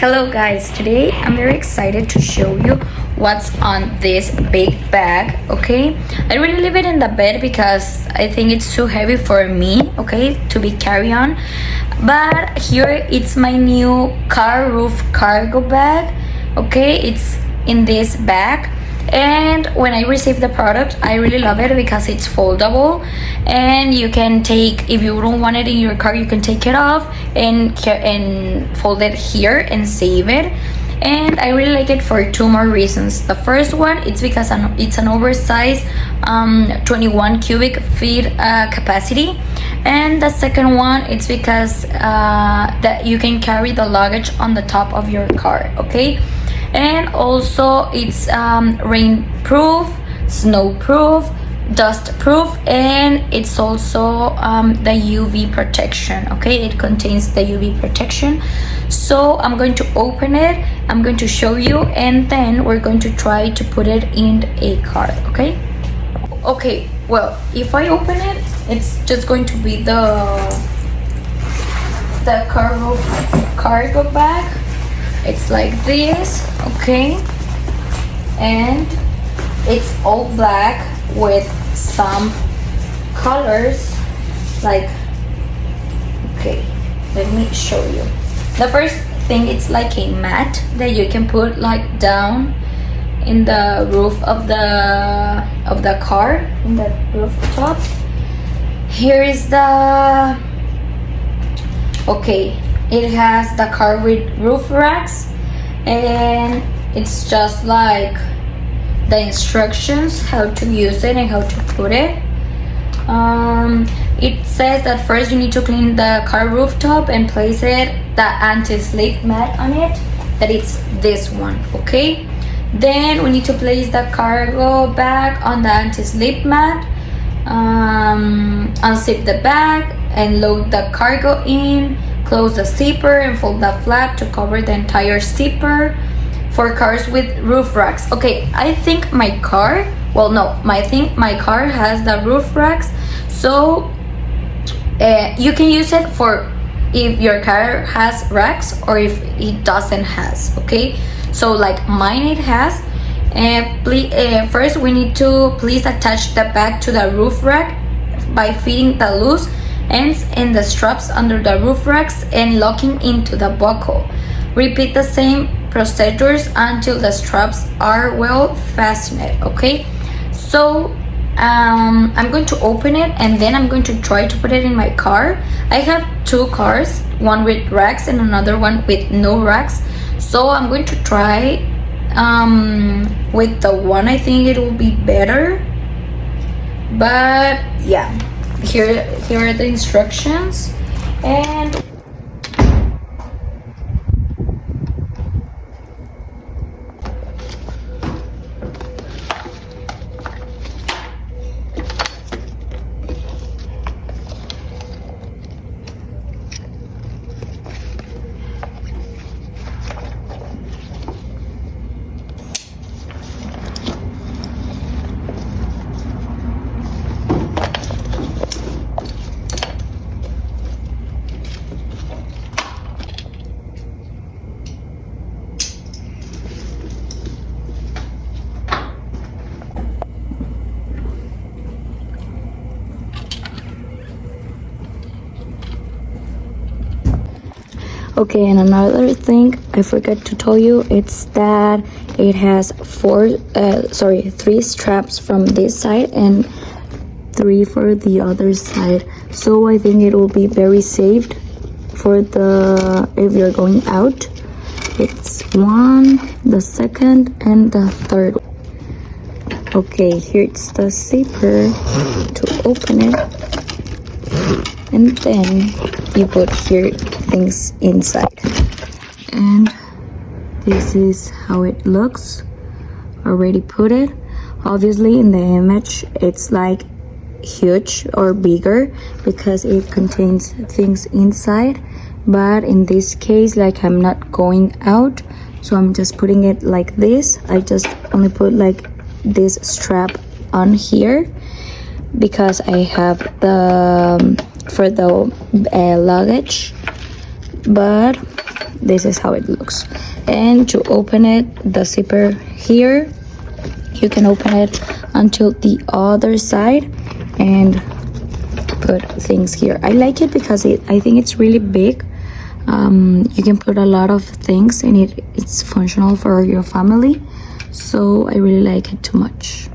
Hello guys, today I'm very excited to show you what's on this big bag. Okay, I really leave it in the bed because I think it's too heavy for me, okay, to be carry on. But here it's my new car roof cargo bag. Okay, it's in this bag, and when I received the product I really love it because it's foldable and you can take, if you don't want it in your car, you can take it off and fold it here and save it. And I really like it for two more reasons. The first one, it's because it's an oversized 21 cubic feet capacity, and the second one, it's because that you can carry the luggage on the top of your car. Okay, and also it's rain-proof, snow-proof, dust-proof, and it's also the UV protection. Okay, it contains the UV protection. So I'm going to open it, I'm going to show you, and then we're going to try to put it in a car. Okay, well, if I open it, it's just going to be the cargo bag. It's like this, okay, and it's all black with some colors, like, okay, let me show you. The first thing, it's like a mat that you can put like down in the roof of the car, in the rooftop. Here is the, okay, it has the car with roof racks, and it's just like the instructions how to use it and how to put it. It says that first you need to clean the car rooftop and place the anti-slip mat on it, that it's this one. Okay, then we need to place the cargo bag on the anti-slip mat, unzip the bag and load the cargo in, close the zipper and fold the flap to cover the entire zipper. For cars with roof racks, okay, I think my car, well, no, I think my car has the roof racks, so you can use it for if your car has racks or if it doesn't has. Okay, so like mine, it has. First we need to please attach the bag to the roof rack by fitting the loose ends in the straps under the roof racks and locking into the buckle. Repeat the same procedures until the straps are well fastened. Okay, so I'm going to open it and then I'm going to try to put it in my car. I have two cars, one with racks and another one with no racks, so I'm going to try with the one I think it will be better. But yeah, here are the instructions. And okay, and another thing I forgot to tell you, it's that it has three straps from this side and 3 for the other side. So I think it will be very safe for if you're going out. It's one, the second, and the third. Okay, here's the zipper to open it, and then you put here things inside, and this is how it looks. Already put it. Obviously in the image it's like huge or bigger because it contains things inside, but in this case, like, I'm not going out, so I'm just putting it like this. I just only put like this strap on here because I have the for the luggage, but this is how it looks. And to open it, the zipper here, you can open it until the other side and put things here. I like it because I think it's really big. You can put a lot of things and it's functional for your family, so I really like it too much.